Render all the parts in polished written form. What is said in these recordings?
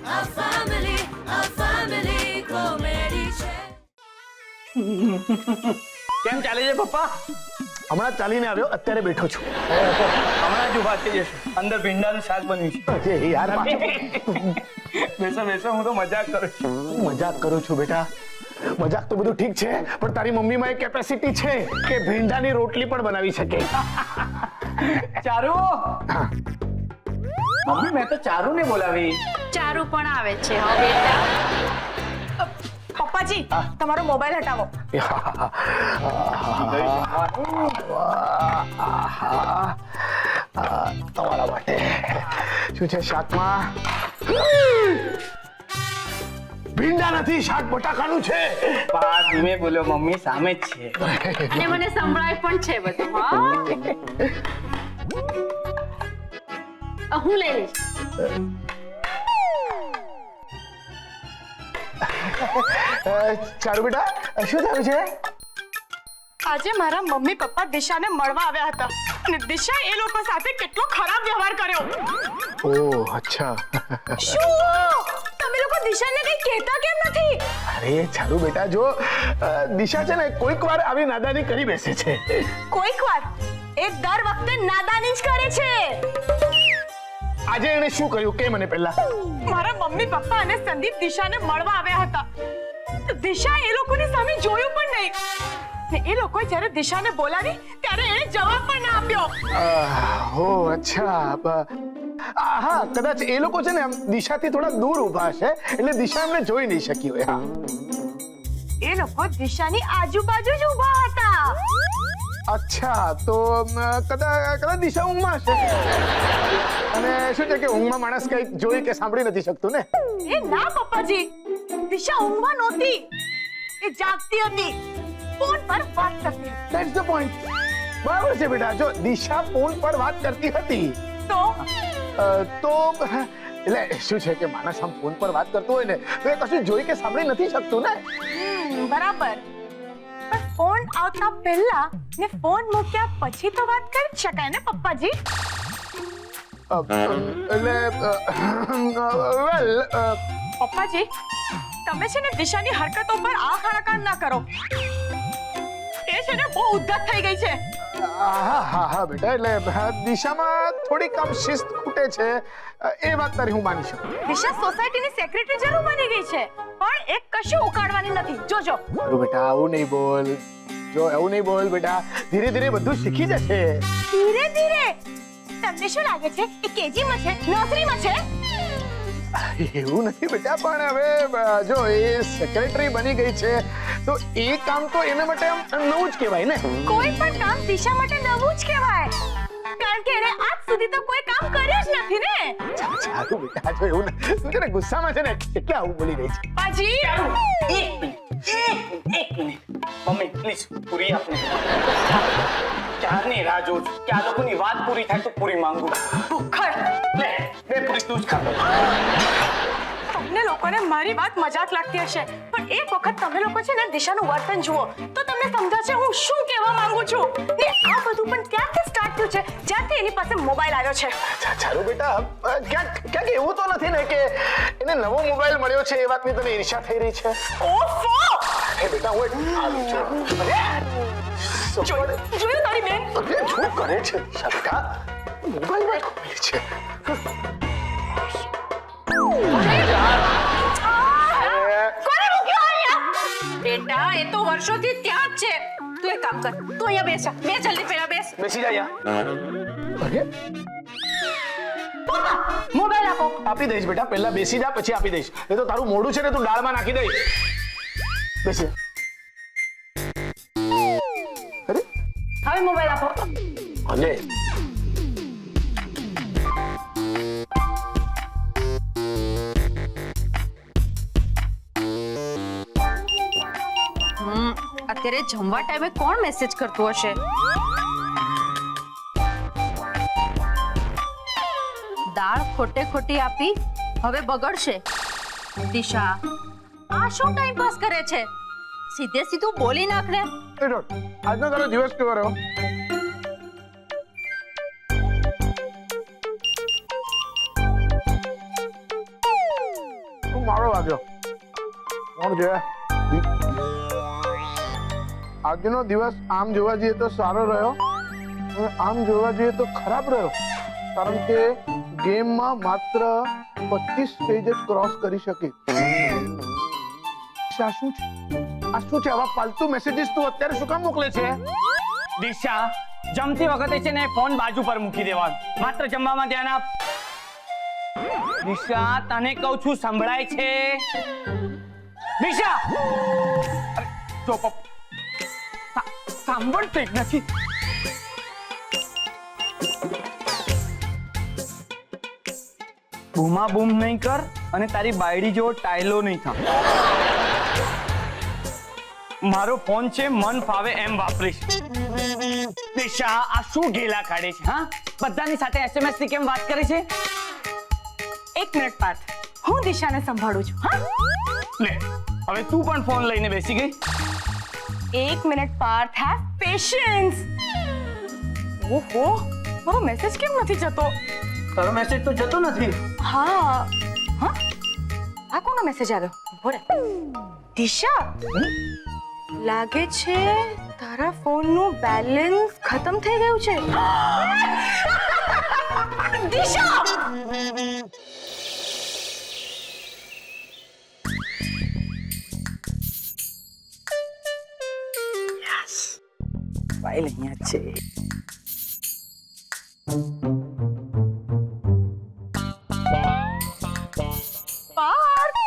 A family comedy છે. કેમ ચાલે છે પપ્પા? હમણાં ચાલીને આવ્યો, અત્યારે બેઠો છું. હમણાં જ ઉભા થઈ જશું. અંદર ભીંડાનું શાક બન્યું છે. અરે યાર બેસો બેસો, હું તો મજાક કરું છું. મજાક કરું છું બેટા. મજાક તો બધું ઠીક છે, પણ તારી મમ્મીમાં એક કેપેસિટી છે કે ભીંડાની રોટલી પણ બનાવી શકે. ચારુ, મમ્મી મેં તો ચારુ ને બોલાવી. ચારુ પણ આવે છે હો બેટા. પપ્પાજી તમારો મોબાઈલ હટાવો. તમારા માટે શું છે શાકમાં? ભીંડા નથી, શાક બટાકાનું છે. પા ધીમે બોલો, મમ્મી સામે જ છે. અને મને સંભળાય પણ છે બધું. હા હું લઈ લઈશ. ચારુ બેટા, શું થયું છે? આજે મારા મમ્મી પપ્પા દિશાને મળવા આવ્યા હતા અને દિશા એ લોકો સાથે કેટલો ખરાબ વ્યવહાર કર્યો. ઓહ અચ્છા. શું તમે લોકો દિશાને કઈ કહેતા કેમ નથી? અરે ચારુ બેટા, જો દિશા છે ને કોઈક વાર આવી નાદાની કરી બેસે છે. કોઈક વાર? એ દર વખતે નાદાની જ કરે છે. આજે એને શું કર્યું કે મને પહેલા? મારા મમ્મી પપ્પા અને સંદીપ દિશાને મળવા આવ્યા હતા. દિશા એ લોકોની સામે જોયું પણ નહીં ને એ લોકોએ જ્યારે દિશાને બોલાવી ત્યારે એને જવાબ પણ ના આપ્યો. હો અચ્છા. હા કદાચ એ લોકો છે ને આમ દિશાથી થોડા દૂર ઊભા છે, એટલે દિશા એમને જોઈ નહીં શકી હોય. હા એ લોકો દિશાની આજુબાજુ જ ઊભા હતા. અચ્છા, તો કદાચ દિશા ઊંઘમાં હશે. અને શું છે કે ઊંઘમાં માણસ કઈ જોઈ કે સાંભળી નથી શકતું ને? એ ના પપ્પાજી, દિશા ઊંઘમાં નહોતી, એ જાગતી હતી, ફોન પર વાત કરતી હતી. That's the point. બરાબર છે બેટા. જો દિશા ફોન પર વાત કરતી હતી તો એટલે શું છે કે માણસ આમ ફોન પર વાત કરતો હોય ને તો એ કશું જોઈ કે સાંભળી નથી શકતું ને. બરાબર, પણ ફોન આવતા પહેલા ને ફોન મૂક્યા પછી તો વાત કરી શકાય ને પપ્પાજી? એટલે વેલ પપ્પાજી તમે છે ને દિશાની હરકતો પર આંખ આડાકાન ના કરો. એ છે ને બહુ ઉદ્ધત થઈ ગઈ છે. હા બેટા, એટલે દિશામાં થોડીક આમ શિસ્ત ખૂટે છે, એ વાત તારી હું માની શકું. દિશા સોસાયટીની સેક્રેટરી જરૂર બની ગઈ છે, પણ એક કશું ઉકાળવાની નથી. જોજો. અરે બેટા આવું નહીં બોલ. જો એવું નહીં બોલ બેટા, ધીરે ધીરે બધું શીખી જશે. ધીરે ધીરે? તમને શું લાગે છે એ કેજીમાં છે, નર્સરીમાં છે? એવું નથી બેટા, પણ હવે જો એ સેક્રેટરી બની ગઈ છે તો એ કામ તો એના માટે આમ નવું જ કહેવાય ને. કોઈ પણ કામ દિશા માટે નવું જ કહેવાય, કારણ કે એને આજ સુધી તો કોઈ કામ કર્યું જ નથી ને. ચાલુ બેટા, જો એવું તું છે ને ગુસ્સામાં છે ને એટલે આવું બોલી રહી છે. પાજી એક મિનિટ મમ્મી પ્લીઝ પૂરી આપને. ક્યારની રાહ જોઉં છું કે આ લોકોની વાત પૂરી થાય તો પૂરી માંગુ. ભૂખડ. લે બે પૂરી તું જ ખા. તમને લોકોને મારી વાત મજાક લાગતી હશે, પણ એક વખત તમે લોકો છે ને દિશાનું વર્તન જુઓ તો તમને સમજાશે હું શું કહેવા માંગુ છું. ને આ બધું પણ ત્યારથી સ્ટાર્ટ થયું છે જ્યારથી એની પાસે મોબાઈલ આવ્યો છે. ચાલુ બેટા, ક્યાંક એવું તો નથી ને કે એને નવો મોબાઈલ મળ્યો છે એ વાતની તને ઈર્ષ્યા થઈ રહી છે? ઓફો! એ બેટા હું જોયું તારી બેન? શું કરે છે દિશા બેટા? મોબાઈલમાં ખોવાય છે. કોને મૂક્યો અહીંયા? બેટા એ તો વર્ષોથી ત્યાં જ છે. તું એક કામ કર, તું અહીંયા બેસ. બે જલ્દી પેલા બેસ. બેસી જા અહીંયા. અરે પપ્પા મોબાઈલ આપો. આપી દઈશ બેટા, પહેલા બેસી જા પછી આપી દઈશ. એ તો તારું મોઢું છે ને તું દાળમાં નાખી દઈશ. બેસી. અરે હવે મોબાઈલ આપો. અને અત્યારે જમવા ટાઈમે કોણ મેસેજ કરતું હશે? દાળ ખોટે ખોટી આપી હવે બગડશે. દિશા આ શું ટાઈમ પાસ કરે છે? સીધે સીધું બોલી નાખ ને. આજનો તારો દિવસ કેવો રહ્યો? મારો વાગ્યો. કોણ છે? આજનો દિવસ આમ જોવા જઈએ તો સારો રહ્યો અને આમ જોવા જઈએ તો ખરાબ રહ્યો, કારણ કે ગેમમાં માત્ર 25 સ્ટેજ જ ક્રોસ કરી શકે. આ શું છે? આ શું છે? આવા ફાલતુ મેસેજીસ તું અત્યારે શું કામ મોકલે છે? દિશા, જમતી વખતે છે ને ફોન બાજુ પર મૂકી દેવાનો, માત્ર જમવામાં ધ્યાન આપ. દિશા, તને કહું છું, સંભળાય છે? દિશા, અરે, જો સાંભળતી જ નથી. બૂમા બૂમ નહીં કર અને તારી બાયડી જેવો ટાયલો નહીં થા. મારો ફોન છે, મન ફાવે એમ વાપરીશ. દિશા, આ શું ઢીલા કાઢે છે? હા, બધાની સાથે SMS થી કેમ વાત કરે છે? 1 મિનિટ પાર્થ, હું દિશાને સંભાળું છું. હા, લે, હવે તું પણ ફોન લઈને બેસી ગઈ. 1 મિનિટ પાર્થ, હેવ પેશન્સ. ઓહો, મારો મેસેજ કેમ નથી જતો? તારો મેસેજ તો જતો નથી. હા હા, આ કોનો મેસેજ આવ્યો? બોલે દિશા, લાગે છે તારા ફોનનું બેલેન્સ ખતમ થઈ ગયું છે. દિશા, ફાઇલ અહીંયા છે. પાર્થ,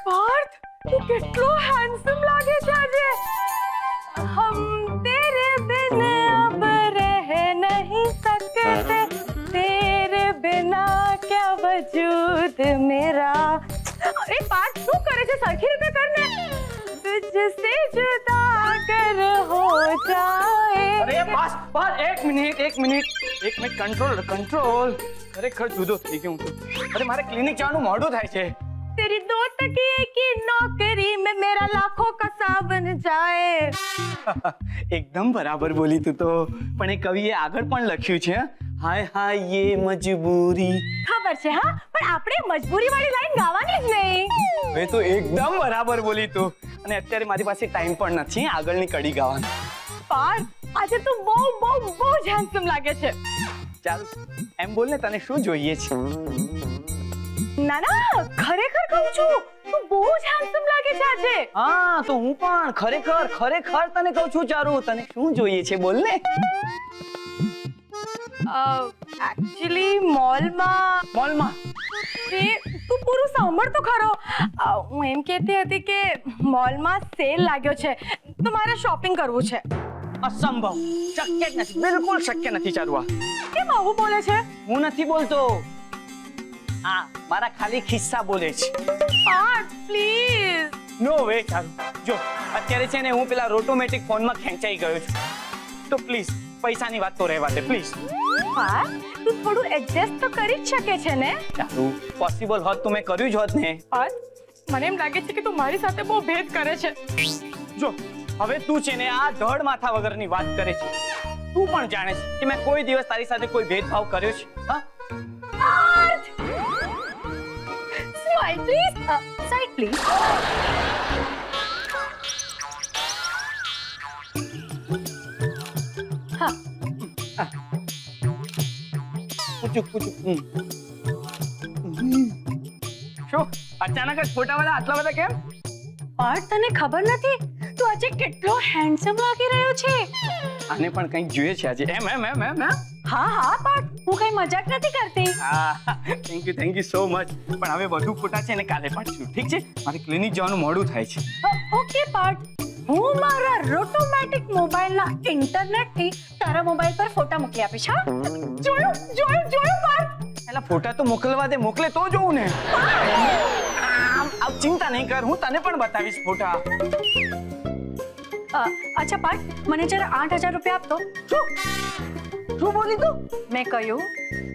પાર્થ, તું કેટલો હેન્ડસમ લાગે છે આજે. હમ તેરે બિન અબ રહ નહીં સકતે, તેરે બિના ક્યા વજૂદ મેરા. અરે પાર્થ, શું કરે છે? સરખી રીતે કરને. તુझसे जुदा कर हो जाए. અરે બસ બસ, એક મિનિટ કંટ્રોલ. ખરેખર જુદો થઈ ગયો હું તો. અરે, મારે ક્લિનિક જવાનું મોડું થાય છે. तेरी 2 तकिए की नौकरी में मेरा लाखों का सावन जाए. એકદમ બરાબર બોલી તું તો. પણ એ કવિએ આગળ પણ લખ્યું છે, હાય હાય યે મજબૂરી. ખબર છે હા, પણ આપણે મજબૂરી વાળી લાઈન ગાવાની જ નહીં. એ તો એકદમ બરાબર બોલી તું. અને અત્યારે મારી પાસે ટાઈમ પણ નથી આગળની કડી ગાવાનો. પાર્થ, આજે તું બહુ જ હેન્ડસમ લાગે છે. ચાલ એમ બોલ ને, તને શું જોઈએ છે? ના ના, ખરેખર કહું છું, તું બહુ જ હેન્ડસમ લાગે છે આજે. હા, તો હું પણ ખરેખર તને કહું છું. ચારુ, તને શું જોઈએ છે? બોલ ને. એકચ્યુઅલી મોલમાં તું પૂરું સાંભળ તો ખરો. હું એમ કહેતી હતી કે મોલમાં સેલ લાગ્યો છે, તો મારે શોપિંગ કરવું છે. અસંભવ, શક્ય જ નથી, બિલકુલ શક્ય નથી. ચારુ, કેમ આવું બોલે છે? હું નથી બોલતો, હા, મારા ખાલી ખિસ્સા બોલે છે. Parth, please. No way Charu. જો અત્યારે છે ને હું પેલા રોટોમેટિક ફોનમાં ખેંચાઈ ગયો છું, તો પ્લીઝ પૈસાની વાત તો રહેવા દે પ્લીઝ. પાર્થ, તું થોડું એડજસ્ટ તો કરી જ શકે છે ને? ચારુ, પોસિબલ હોત તો મેં કર્યું જ હોત ને. પાર્થ, મને એમ લાગે છે કે તું મારી સાથે બહુ ભેદ કરે છે. જો હવે તું છે ને આ ધડ માથા વગરની વાત કરે છે. તું પણ જાણે છે કે મેં કોઈ દિવસ તારી સાથે કોઈ ભેદભાવ કર્યો છે? હા, Parth, smile please. Side please. હા, પૂછુક. શું અચાનક જ ફોટાવાળા આટલા બધા કેમ? પાર્થ, તને ખબર નથી તું આજે કેટલો હેન્ડસમ લાગી રહ્યો છે. આને પણ કંઈક જોઈએ છે આજે. એમ. હા પાર્થ, હું કઈ મજાક નથી કરતી. Thank you so much. પણ હવે વધુ ફોટા છે ને કાલે પાડશું, ઠીક છે? મારે ક્લિનિક જવાનું મોડું થાય છે. ઓકે પાર્થ, હું મારા રોટોમેટિક મોબાઈલના ઇન્ટરનેટથી તારા મોબાઈલ પર ફોટા મોકલી આપીશ. હા, જોયું પાર્થ. એલા ફોટા તો મોકલવા દે, મોકલે તો જોઉં ને. આવ ચિંતા નહીં કર, હું તને પણ બતાવીશ ફોટા. અચ્છા પાર્થ, મને જરા 8,000 રૂપિયા આપતો. શું બોલી તું? મેં કહ્યું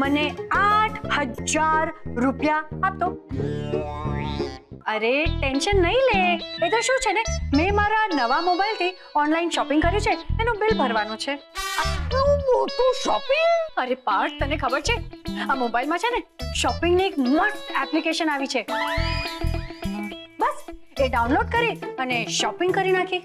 મને 8,000 રૂપિયા આપતો. અરે ટેન્શન નહીં લે, એ તો શું છે ને, મેં મારા નવા મોબાઈલથી ઓનલાઈન શોપિંગ કર્યું છે, એનું બિલ ભરવાનું છે. આટલું મોટું શોપિંગ? અરે પાર્થ, તને ખબર છે આ મોબાઈલમાં છે ને શોપિંગની એક મસ્ત એપ્લિકેશન આવી છે. બસ એ ડાઉનલોડ કરી અને શોપિંગ કરી નાખી.